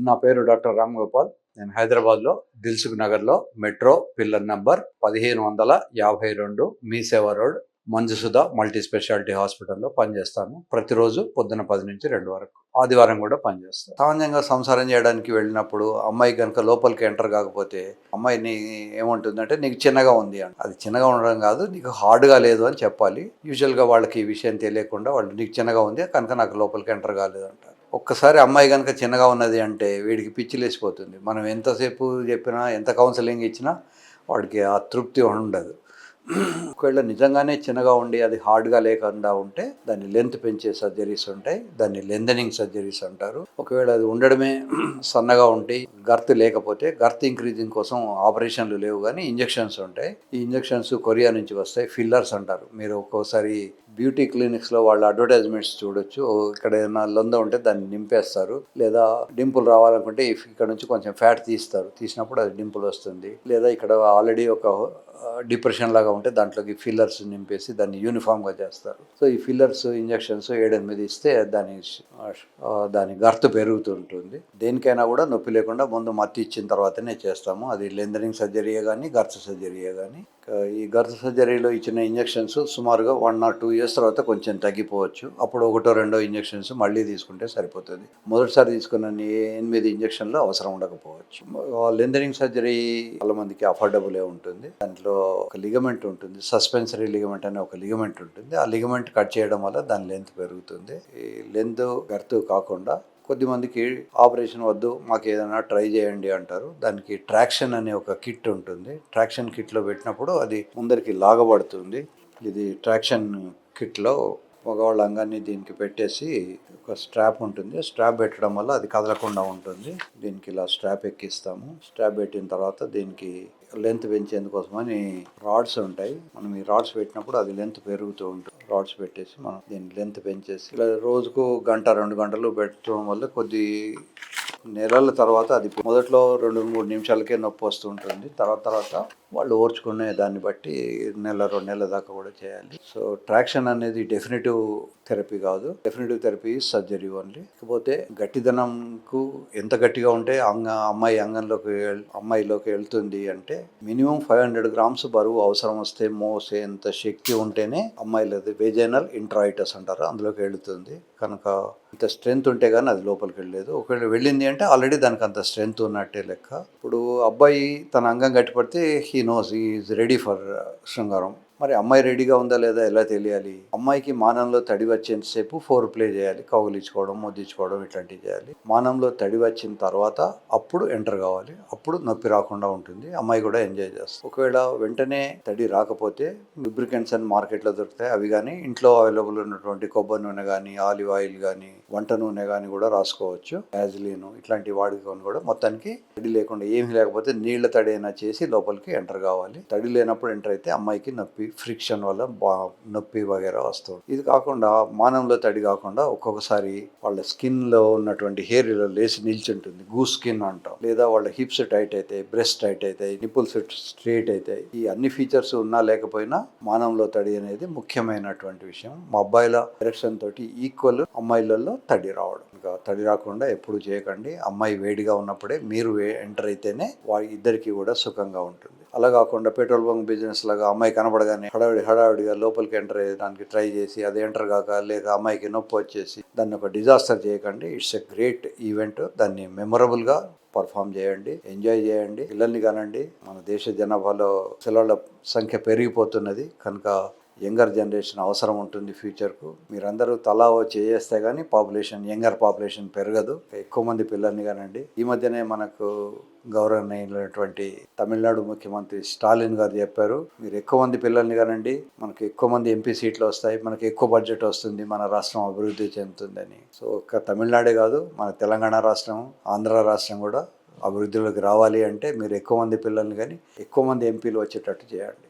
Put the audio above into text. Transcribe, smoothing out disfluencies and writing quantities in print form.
నా పేరు డాక్టర్ రామ్ గోపాల్. నేను హైదరాబాద్లో దిల్సుఖ్ నగర్లో మెట్రో పిల్లర్ నంబర్ 1552 మీ సేవా రోడ్ మంజుసుధ మల్టీ స్పెషాలిటీ హాస్పిటల్లో పనిచేస్తాను. ప్రతిరోజు పొద్దున 10 నుంచి 2 వరకు, ఆదివారం కూడా పనిచేస్తాను. సామాన్యంగా సంసారం చేయడానికి వెళ్ళినప్పుడు అమ్మాయి కనుక లోపలికి ఎంటర్ కాకపోతే అమ్మాయిని ఏమంటుందంటే నీకు చిన్నగా ఉంది అని. అది చిన్నగా ఉండడం కాదు, నీకు హార్డ్గా లేదు అని చెప్పాలి. యూజువల్గా వాళ్ళకి ఈ విషయం తెలియకుండా వాళ్ళు నీకు చిన్నగా ఉంది కనుక నాకు లోపలికి ఎంటర్ కాలేదు అంటారు. ఒక్కసారి అమ్మాయి కనుక చిన్నగా ఉన్నది అంటే వీడికి పిచ్చి లేసిపోతుంది. మనం ఎంతసేపు చెప్పినా, ఎంత కౌన్సిలింగ్ ఇచ్చినా వాడికి ఆ తృప్తి ఉండదు. ఒకవేళ నిజంగానే చిన్నగా ఉండి అది హార్డ్గా లేకుండా ఉంటే దాన్ని లెంత్ పెంచే సర్జరీస్ ఉంటాయి, దాన్ని లెంథనింగ్ సర్జరీస్ అంటారు. ఒకవేళ అది ఉండడమే సన్నగా ఉంటే, గర్త్ లేకపోతే గర్త్ ఇంక్రీజింగ్ కోసం ఆపరేషన్లు లేవు కానీ ఇంజెక్షన్స్ ఉంటాయి. ఈ ఇంజెక్షన్స్ కొరియా నుంచి వస్తాయి, ఫిల్లర్స్ అంటారు. మీరు ఒక్కోసారి బ్యూటీ క్లినిక్స్లో వాళ్ళ అడ్వర్టైజ్మెంట్స్ చూడొచ్చు. ఇక్కడ ఏదైనా లొంద ఉంటే దాన్ని నింపేస్తారు, లేదా డింపుల్ రావాలనుకుంటే ఇక్కడ నుంచి కొంచెం ఫ్యాట్ తీస్తారు, తీసినప్పుడు అది డింపుల్ వస్తుంది. లేదా ఇక్కడ ఆల్రెడీ ఒక డిప్రెషన్ లాగా ఉంటే దాంట్లోకి ఫిల్లర్స్ నింపేసి దాన్ని యూనిఫామ్గా చేస్తారు. సో ఈ ఫిల్లర్స్ ఇంజెక్షన్స్ 7-8 ఇస్తే దాని గర్త్ పెరుగుతుంటుంది. దేనికైనా కూడా నొప్పి లేకుండా ముందు మత్తి ఇచ్చిన తర్వాతనే చేస్తాము. అది లెంథనింగ్ సర్జరీయే కానీ గర్త్ సర్జరీయే కానీ. ఈ గర్త్ సర్జరీలో ఇచ్చిన ఇంజెక్షన్స్ సుమారుగా 1 or 2 years తర్వాత కొంచెం తగ్గిపోవచ్చు. అప్పుడు 1-2 ఇంజెక్షన్స్ మళ్ళీ తీసుకుంటే సరిపోతుంది. మొదటిసారి తీసుకున్న 8 ఇంజెక్షన్లు అవసరం ఉండకపోవచ్చు. లెంథనింగ్ సర్జరీ చాలా మందికి అఫోర్డబుల్ ఉంటుంది. దాంట్లో ఒక లిగమెంట్ ఉంటుంది, సస్పెన్సరీ లిగమెంట్ అనే ఒక లిగమెంట్ ఉంటుంది. ఆ లిగమెంట్ కట్ చేయడం వల్ల దాని లెంత్ పెరుగుతుంది. ఈ లెంత్ గర్త్ కాకుండా కొద్దిమందికి ఆపరేషన్ వద్దు, మాకు ఏదైనా ట్రై చేయండి అంటారు. దానికి ట్రాక్షన్ అనే ఒక కిట్ ఉంటుంది. ట్రాక్షన్ కిట్లో పెట్టినప్పుడు అది ముందరికి లాగబడుతుంది. ఇది ట్రాక్షన్ కిట్లో మగవాళ్ళ అంగాన్ని దీనికి పెట్టేసి ఒక స్ట్రాప్ ఉంటుంది. స్ట్రాప్ పెట్టడం వల్ల అది కదలకుండా ఉంటుంది. దీనికి ఇలా స్ట్రాప్ ఎక్కిస్తాము. స్ట్రాప్ పెట్టిన తర్వాత దీనికి లెంత్ పెంచేందుకోసమని రాడ్స్ ఉంటాయి. మనం ఈ రాడ్స్ పెట్టినప్పుడు అది లెంత్ పెరుగుతూ ఉంటుంది. రాడ్స్ పెట్టేసి మనం దీన్ని లెంత్ పెంచేసి ఇలా రోజుకు 1-2 గంటలు పెట్టడం వల్ల కొద్ది నెలల తర్వాత అది మొదట్లో 2-3 నిమిషాలకే నొప్పి వస్తుంటుంది. తర్వాత వాళ్ళు ఓర్చుకునే దాన్ని బట్టి 1-2 నెలల దాకా కూడా చేయాలి. సో ట్రాక్షన్ అనేది డెఫినెటివ్ థెరపీ కాదు. Definitive therapy surgery only. కాకపోతే గట్టిదనంకు ఎంత గట్టిగా ఉంటే అమ్మాయిలోకి వెళ్తుంది అంటే మినిమం 500 grams బరువు అవసరం వస్తే మోసేంత శక్తి ఉంటేనే అమ్మాయిలది వెజైనల్ ఇంట్రాయిటస్ అంటారు, అందులోకి వెళుతుంది. కనుక ఇంత స్ట్రెంగ్త్ ఉంటే కానీ అది లోపలికి వెళ్ళలేదు. ఒకవేళ వెళ్ళింది అంటే ఆల్రెడీ దానికి అంత స్ట్రెంగ్త్ ఉన్నట్టే లెక్క. ఇప్పుడు అబ్బాయి తన అంగం గట్టిపడితే he knows he is ready for శృంగారం. మరి అమ్మాయి రెడీగా ఉందా లేదా ఎలా తెలియాలి? అమ్మాయికి మానంలో తడి వచ్చేంతసేపు ఫోర్ ప్లే చేయాలి, కౌగిలించుకోవడం, ముద్దించుకోవడం ఇట్లాంటివి చేయాలి. మానంలో తడి వచ్చిన తర్వాత అప్పుడు ఎంటర్ కావాలి. అప్పుడు నొప్పి రాకుండా ఉంటుంది, అమ్మాయి కూడా ఎంజాయ్ చేస్తుంది. ఒకవేళ వెంటనే తడి రాకపోతే లూబ్రికెంట్స్ అని మార్కెట్లో దొరుకుతాయి, అవి కానీ ఇంట్లో అవైలబుల్ ఉన్నటువంటి కొబ్బరి నూనె కానీ, ఆలివ్ ఆయిల్ కానీ, వంట నూనె కానీ కూడా రాసుకోవచ్చు. వ్యాజిలిన్ ఇట్లాంటివి వాడుకొని కూడా మొత్తానికి తడి లేకుండా, ఏమీ లేకపోతే నీళ్ల తడి అయినా చేసి లోపలికి ఎంటర్ కావాలి. తడి లేనప్పుడు ఎంటర్ అయితే అమ్మాయికి నొప్పి, ఫ్రిక్షన్ వల్ల నొప్పి వగేరా వస్తుంది. ఇది కాకుండా మానంలో తడి కాకుండా ఒక్కొక్కసారి వాళ్ళ స్కిన్ లో ఉన్నటువంటి హెయిర్ ఇలా లేసి నిల్చుంటుంది, గూస్ స్కిన్ అంటాం. లేదా వాళ్ళ హిప్స్ టైట్ అవుతాయి, బ్రెస్ట్ టైట్ అవుతాయి, నిపుల్స్ స్ట్రైట్ అవుతాయి. ఈ అన్ని ఫీచర్స్ ఉన్నా లేకపోయినా మానంలో తడి అనేది ముఖ్యమైనటువంటి విషయం. మా అబ్బాయిల ఎరెక్షన్ తోటి ఈక్వల్ అమ్మాయిలలో తడి రావడం. ఇంకా తడి రాకుండా ఎప్పుడు చేయకండి. అమ్మాయి వేడిగా ఉన్నప్పుడే మీరు ఎంటర్ అయితేనే ఇద్దరికి కూడా సుఖంగా ఉంటుంది. అలా కాకుండా పెట్రోల్ బంక్ బిజినెస్ లాగా అమ్మాయి కనబడగానే హడావిడిగా లోపలికి ఎంటర్ అయ్యడానికి ట్రై చేసి అది ఎంటర్ కాక లేక అమ్మాయికి నొప్పి వచ్చేసి దాన్ని ఒక డిజాస్టర్ చేయకండి. It's a great event. దాన్ని మెమొరబుల్గా పర్ఫామ్ చేయండి, ఎంజాయ్ చేయండి, పిల్లల్ని కానండి. మన దేశ జనాభాలో పిల్లల సంఖ్య పెరిగిపోతున్నది కనుక యంగర్ జనరేషన్ అవసరం ఉంటుంది ఫ్యూచర్కు. మీరందరూ తలా చేస్తే కానీ యంగర్ పాపులేషన్ పెరగదు. ఎక్కువ మంది పిల్లల్ని కానండి. ఈ మధ్యనే మనకు గౌరవనీయులైనటువంటి తమిళనాడు ముఖ్యమంత్రి స్టాలిన్ గారు చెప్పారు, మీరు ఎక్కువ మంది పిల్లల్ని కానండి, మనకు ఎక్కువ మంది ఎంపీ సీట్లు వస్తాయి, మనకు ఎక్కువ బడ్జెట్ వస్తుంది, మన రాష్ట్రం అభివృద్ధి చెందుతుందని. సో ఒక్క తమిళనాడే కాదు, మన తెలంగాణ రాష్ట్రం, ఆంధ్ర రాష్ట్రం కూడా అభివృద్ధిలోకి రావాలి అంటే మీరు ఎక్కువ మంది పిల్లల్ని కానీ ఎక్కువ మంది ఎంపీలు వచ్చేటట్టు చేయండి.